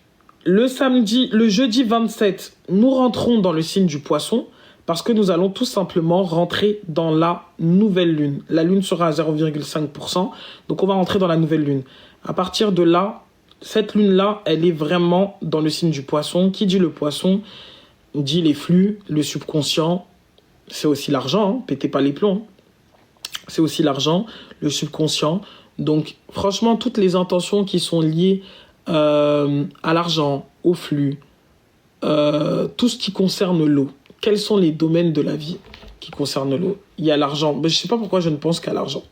S1: le jeudi 27, nous rentrons dans le signe du Poisson parce que nous allons tout simplement rentrer dans la nouvelle lune. La lune sera à 0,5%, donc on va rentrer dans la nouvelle lune. À partir de là, cette lune-là, elle est vraiment dans le signe du Poisson. Qui dit le Poisson, dit les flux, le subconscient, c'est aussi l'argent, hein, pétez pas les plombs. C'est aussi l'argent, le subconscient. Donc, franchement, toutes les intentions qui sont liées à l'argent, au flux, tout ce qui concerne l'eau. Quels sont les domaines de la vie qui concernent l'eau? Il y a l'argent. Mais je ne sais pas pourquoi je ne pense qu'à l'argent.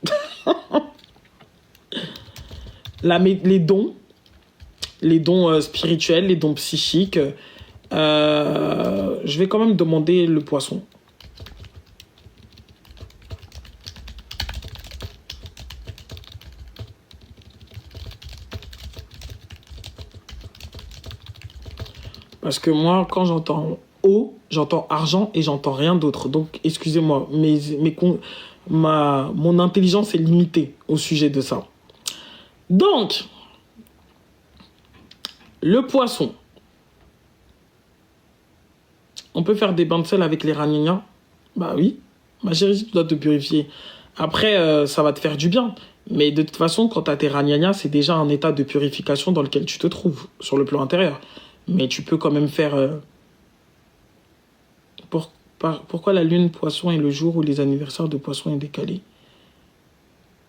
S1: Les dons spirituels, les dons psychiques. Je vais quand même demander le Poisson. Parce que moi, quand j'entends eau, j'entends argent et j'entends rien d'autre. Donc, excusez-moi, mon intelligence est limitée au sujet de ça. Donc, le Poisson. On peut faire des bains de sel avec les ragnagnas? Bah oui. Ma chérie, tu dois te purifier. Après, ça va te faire du bien. Mais de toute façon, quand tu as tes ragnagnas, c'est déjà un état de purification dans lequel tu te trouves, sur le plan intérieur. Mais tu peux quand même faire... Pourquoi la lune Poisson est le jour où les anniversaires de Poisson est décalé?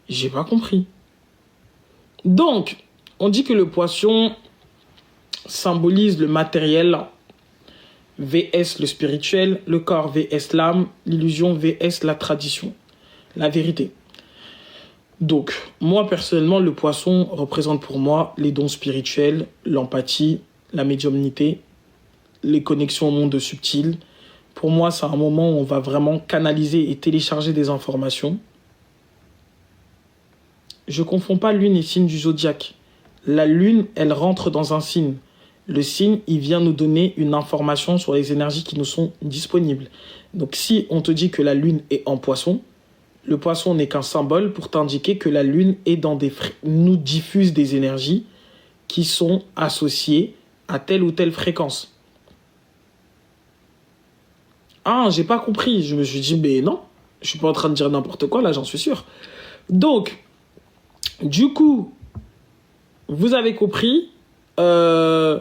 S1: J'ai pas compris. Donc, on dit que le Poisson symbolise le matériel vs le spirituel, le corps vs l'âme, l'illusion vs la tradition, la vérité. Donc, moi personnellement, le Poisson représente pour moi les dons spirituels, l'empathie, la médiumnité, les connexions au monde subtil. Pour moi, c'est un moment où on va vraiment canaliser et télécharger des informations. Je ne confonds pas lune et signe du zodiaque. La lune, elle rentre dans un signe. Le signe, il vient nous donner une information sur les énergies qui nous sont disponibles. Donc, si on te dit que la lune est en Poisson, le Poisson n'est qu'un symbole pour t'indiquer que la lune est nous diffuse des énergies qui sont associées à telle ou telle fréquence. Ah, j'ai pas compris. Je me suis dit, mais non, je suis pas en train de dire n'importe quoi, là, j'en suis sûr. Donc, du coup, vous avez compris, on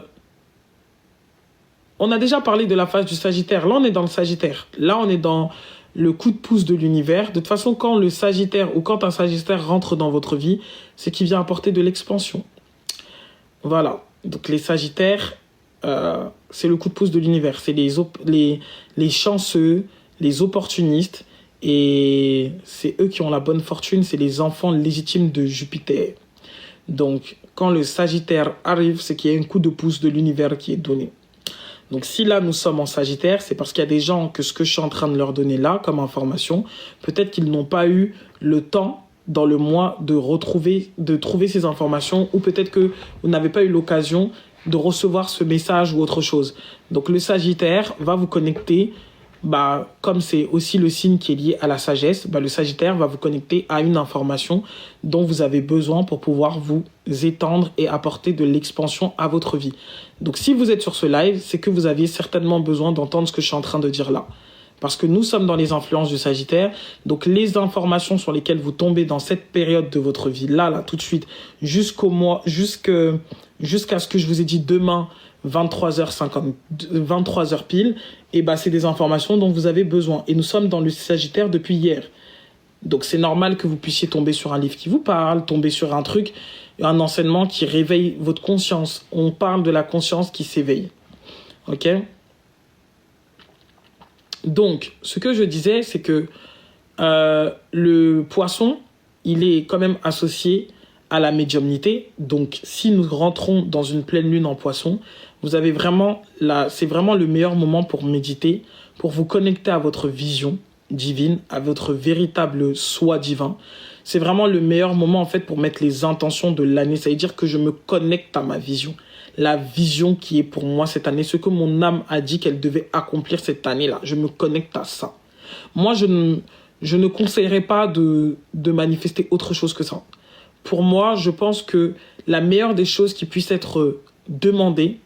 S1: a déjà parlé de la phase du Sagittaire. Là, on est dans le Sagittaire. Là, on est dans le coup de pouce de l'univers. De toute façon, quand le Sagittaire ou quand un Sagittaire rentre dans votre vie, c'est qu'il vient apporter de l'expansion. Voilà. Donc, les Sagittaires, c'est le coup de pouce de l'univers. C'est les chanceux, les opportunistes. Et c'est eux qui ont la bonne fortune. C'est les enfants légitimes de Jupiter. Donc, quand le Sagittaire arrive, c'est qu'il y a un coup de pouce de l'univers qui est donné. Donc, si là, nous sommes en Sagittaire, c'est parce qu'il y a des gens que ce que je suis en train de leur donner là, comme information, peut-être qu'ils n'ont pas eu le temps dans le mois de trouver ces informations, ou peut-être que vous n'avez pas eu l'occasion de recevoir ce message ou autre chose. Donc, le Sagittaire va vous connecter, comme c'est aussi le signe qui est lié à la sagesse, le Sagittaire va vous connecter à une information dont vous avez besoin pour pouvoir vous étendre et apporter de l'expansion à votre vie. Donc, si vous êtes sur ce live, c'est que vous aviez certainement besoin d'entendre ce que je suis en train de dire là. Parce que nous sommes dans les influences du Sagittaire. Donc, les informations sur lesquelles vous tombez dans cette période de votre vie, là, tout de suite, jusqu'à ce que je vous ai dit demain, 23h50, 23h pile, et bah, c'est des informations dont vous avez besoin. Et nous sommes dans le Sagittaire depuis hier. Donc, c'est normal que vous puissiez tomber sur un livre qui vous parle, tomber sur un truc, un enseignement qui réveille votre conscience. On parle de la conscience qui s'éveille. Ok ? Donc, ce que je disais, c'est que le poisson, il est quand même associé à la médiumnité. Donc, si nous rentrons dans une pleine lune en poisson, vous avez vraiment c'est vraiment le meilleur moment pour méditer, pour vous connecter à votre vision divine, à votre véritable soi divin. C'est vraiment le meilleur moment, en fait, pour mettre les intentions de l'année. Ça veut dire que je me connecte à ma vision. La vision qui est pour moi cette année, ce que mon âme a dit qu'elle devait accomplir cette année-là. Je me connecte à ça. Moi, je ne conseillerais pas de manifester autre chose que ça. Pour moi, je pense que la meilleure des choses qui puissent être demandées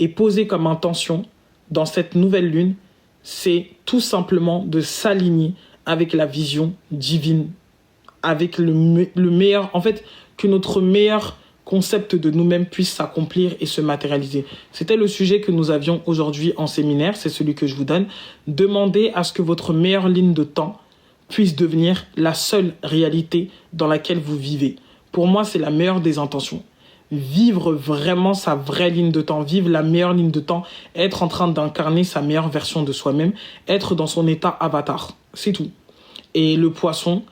S1: et posées comme intention dans cette nouvelle lune, c'est tout simplement de s'aligner avec la vision divine, avec le meilleur, en fait, que notre meilleur concept de nous-mêmes puisse s'accomplir et se matérialiser. C'était le sujet que nous avions aujourd'hui en séminaire, c'est celui que je vous donne. Demandez à ce que votre meilleure ligne de temps puisse devenir la seule réalité dans laquelle vous vivez. Pour moi, c'est la meilleure des intentions. Vivre vraiment sa vraie ligne de temps, vivre la meilleure ligne de temps, être en train d'incarner sa meilleure version de soi-même, être dans son état avatar. C'est tout. Et le poisson,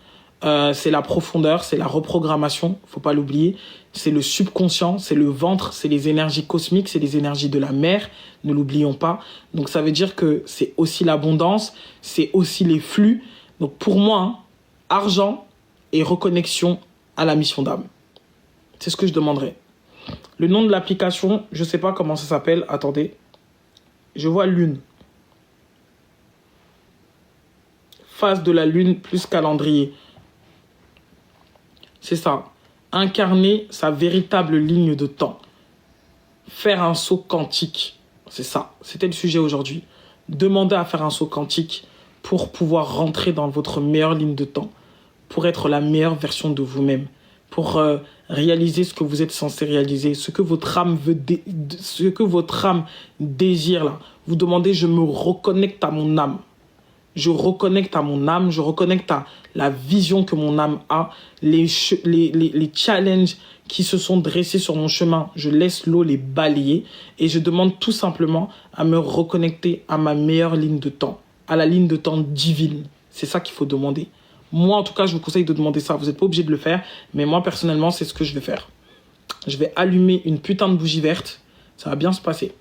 S1: c'est la profondeur, c'est la reprogrammation, faut pas l'oublier. C'est le subconscient, c'est le ventre, c'est les énergies cosmiques, c'est les énergies de la mer, ne l'oublions pas. Donc ça veut dire que c'est aussi l'abondance, c'est aussi les flux. Donc pour moi, argent et reconnexion à la mission d'âme. C'est ce que je demanderais. Le nom de l'application, je sais pas comment ça s'appelle. Attendez. Je vois lune. Phase de la lune plus calendrier. C'est ça. Incarner sa véritable ligne de temps. Faire un saut quantique. C'est ça. C'était le sujet aujourd'hui. Demandez à faire un saut quantique pour pouvoir rentrer dans votre meilleure ligne de temps. Pour être la meilleure version de vous-même. Pour réaliser ce que vous êtes censé réaliser. Ce que votre âme veut, ce que votre âme désire là. Vous demandez, je me reconnecte à mon âme. Je reconnecte à mon âme, je reconnecte à la vision que mon âme a, les challenges qui se sont dressés sur mon chemin. Je laisse l'eau les balayer et je demande tout simplement à me reconnecter à ma meilleure ligne de temps, à la ligne de temps divine. C'est ça qu'il faut demander. Moi, en tout cas, je vous conseille de demander ça. Vous n'êtes pas obligé de le faire, mais moi, personnellement, c'est ce que je vais faire. Je vais allumer une putain de bougie verte. Ça va bien se passer.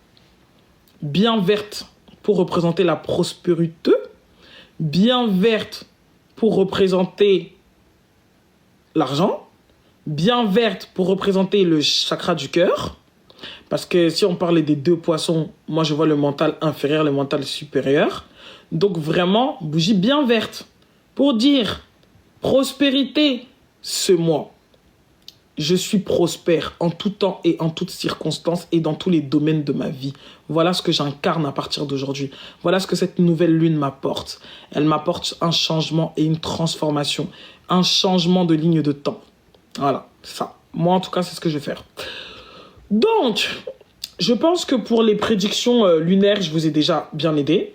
S1: Bien verte pour représenter la prospérité. Bien verte pour représenter l'argent, bien verte pour représenter le chakra du cœur, parce que si on parlait des deux poissons, moi je vois le mental inférieur, le mental supérieur, donc vraiment, bougie bien verte, pour dire prospérité ce mois. Je suis prospère en tout temps et en toutes circonstances et dans tous les domaines de ma vie. Voilà ce que j'incarne à partir d'aujourd'hui. Voilà ce que cette nouvelle lune m'apporte. Elle m'apporte un changement et une transformation. Un changement de ligne de temps. Voilà, ça. Moi, en tout cas, c'est ce que je vais faire. Donc, je pense que pour les prédictions lunaires, je vous ai déjà bien aidé.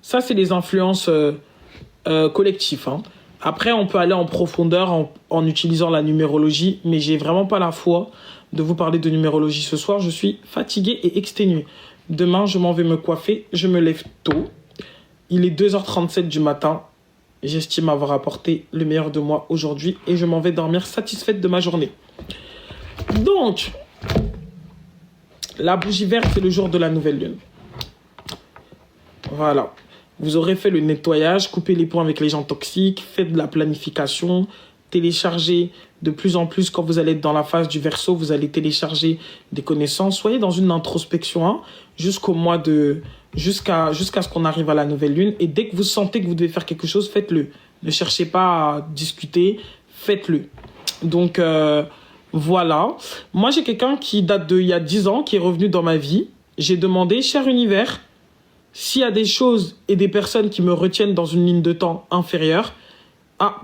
S1: Ça, c'est les influences collectives, hein. Après, on peut aller en profondeur en utilisant la numérologie, mais j'ai vraiment pas la foi de vous parler de numérologie ce soir. Je suis fatigué et exténué. Demain, je m'en vais me coiffer. Je me lève tôt. Il est 2h37 du matin. J'estime avoir apporté le meilleur de moi aujourd'hui et je m'en vais dormir satisfaite de ma journée. Donc, la bougie verte, c'est le jour de la nouvelle lune. Voilà. Vous aurez fait le nettoyage, coupez les ponts avec les gens toxiques, faites de la planification, téléchargez de plus en plus. Quand vous allez être dans la phase du Verseau, vous allez télécharger des connaissances. Soyez dans une introspection, hein, jusqu'au mois de... Jusqu'à ce qu'on arrive à la nouvelle lune. Et dès que vous sentez que vous devez faire quelque chose, faites-le. Ne cherchez pas à discuter, faites-le. Donc, voilà. Moi, j'ai quelqu'un qui date d'il y a 10 ans, qui est revenu dans ma vie. J'ai demandé, cher univers, s'il y a des choses et des personnes qui me retiennent dans une ligne de temps inférieure,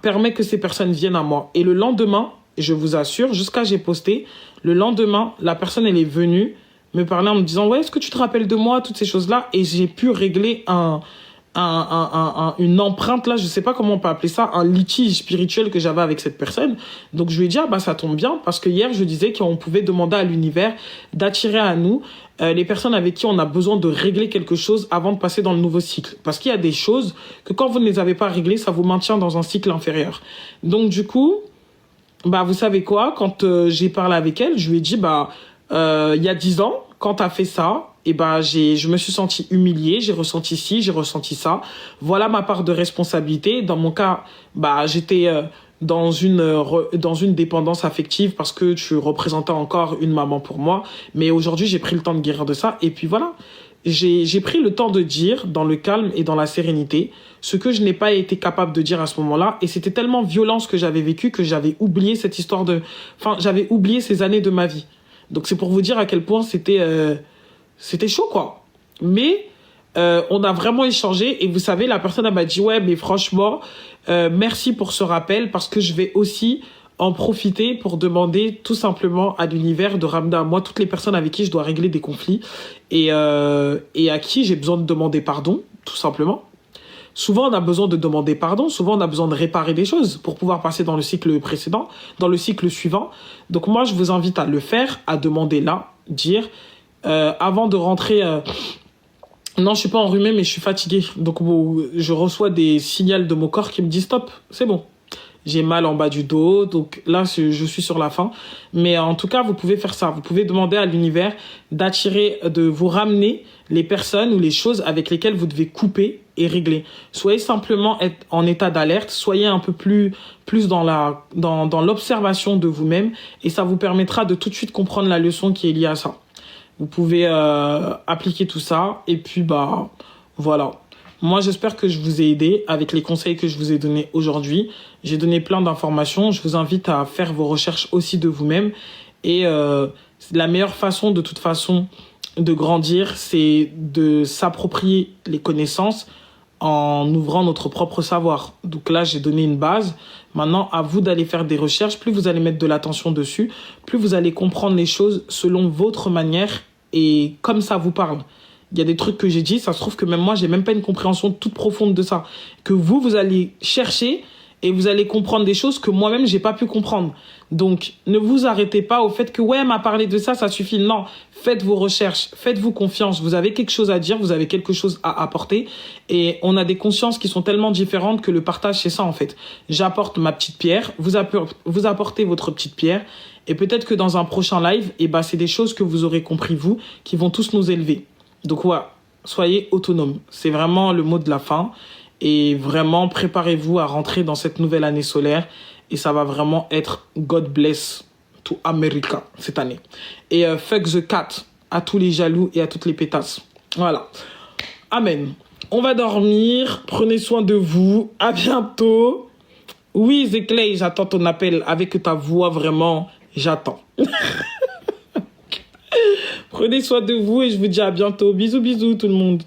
S1: permet que ces personnes viennent à moi. Et le lendemain, je vous assure, jusqu'à j'ai posté, le lendemain, la personne, elle est venue me parler en me disant, ouais, est-ce que tu te rappelles de moi, toutes ces choses-là? Et j'ai pu régler une empreinte, là, je sais pas comment on peut appeler ça, un litige spirituel que j'avais avec cette personne. Donc, je lui ai dit, ça tombe bien, parce que hier, je disais qu'on pouvait demander à l'univers d'attirer à nous les personnes avec qui on a besoin de régler quelque chose avant de passer dans le nouveau cycle. Parce qu'il y a des choses que quand vous ne les avez pas réglées, ça vous maintient dans un cycle inférieur. Donc, du coup, vous savez quoi, quand j'ai parlé avec elle, je lui ai dit, il y a 10 ans, quand t'as fait ça, je me suis sentie humiliée, j'ai ressenti ci, j'ai ressenti ça. Voilà ma part de responsabilité. Dans mon cas, j'étais dans une dépendance affective parce que tu représentais encore une maman pour moi. Mais aujourd'hui, j'ai pris le temps de guérir de ça. Et puis voilà, j'ai pris le temps de dire, dans le calme et dans la sérénité, ce que je n'ai pas été capable de dire à ce moment-là. Et c'était tellement violent ce que j'avais vécu que j'avais oublié cette histoire j'avais oublié ces années de ma vie. Donc c'est pour vous dire à quel point c'était chaud, quoi. Mais on a vraiment échangé et vous savez, la personne, elle m'a dit, ouais, mais franchement, merci pour ce rappel parce que je vais aussi en profiter pour demander tout simplement à l'univers de ramener à moi toutes les personnes avec qui je dois régler des conflits et à qui j'ai besoin de demander pardon, tout simplement. Souvent, on a besoin de demander pardon. Souvent, on a besoin de réparer des choses pour pouvoir passer dans le cycle précédent, dans le cycle suivant. Donc, moi, je vous invite à le faire, à demander là, dire, avant de rentrer... Non, je suis pas enrhumé, mais je suis fatigué. Donc, je reçois des signaux de mon corps qui me disent stop, c'est bon. J'ai mal en bas du dos, donc là, je suis sur la fin. Mais en tout cas, vous pouvez faire ça. Vous pouvez demander à l'univers de vous ramener les personnes ou les choses avec lesquelles vous devez couper et régler. Soyez simplement en état d'alerte, soyez un peu plus dans l'observation de vous-même et ça vous permettra de tout de suite comprendre la leçon qui est liée à ça. Vous pouvez appliquer tout ça et puis voilà. Moi, j'espère que je vous ai aidé avec les conseils que je vous ai donnés aujourd'hui. J'ai donné plein d'informations. Je vous invite à faire vos recherches aussi de vous-même. Et la meilleure façon, de toute façon, de grandir, c'est de s'approprier les connaissances en ouvrant notre propre savoir. Donc là, j'ai donné une base. Maintenant, à vous d'aller faire des recherches. Plus vous allez mettre de l'attention dessus, plus vous allez comprendre les choses selon votre manière et comme ça vous parle. Il y a des trucs que j'ai dit, ça se trouve que même moi, j'ai même pas une compréhension toute profonde de ça. Que vous allez chercher et vous allez comprendre des choses que moi-même, j'ai pas pu comprendre. Donc, ne vous arrêtez pas au fait que, ouais, elle m'a parlé de ça, ça suffit. Non, faites vos recherches, faites-vous confiance. Vous avez quelque chose à dire, vous avez quelque chose à apporter. Et on a des consciences qui sont tellement différentes que le partage, c'est ça, en fait. J'apporte ma petite pierre, vous apportez votre petite pierre. Et peut-être que dans un prochain live, c'est des choses que vous aurez compris, vous, qui vont tous nous élever. Donc, ouais, soyez autonomes. C'est vraiment le mot de la fin. Et vraiment, préparez-vous à rentrer dans cette nouvelle année solaire. Et ça va vraiment être God bless to America cette année. Et fuck the cat à tous les jaloux et à toutes les pétasses. Voilà. Amen. On va dormir. Prenez soin de vous. À bientôt. Oui, Zeclay, j'attends ton appel avec ta voix vraiment. J'attends. Prenez soin de vous et je vous dis à bientôt. Bisous, bisous tout le monde.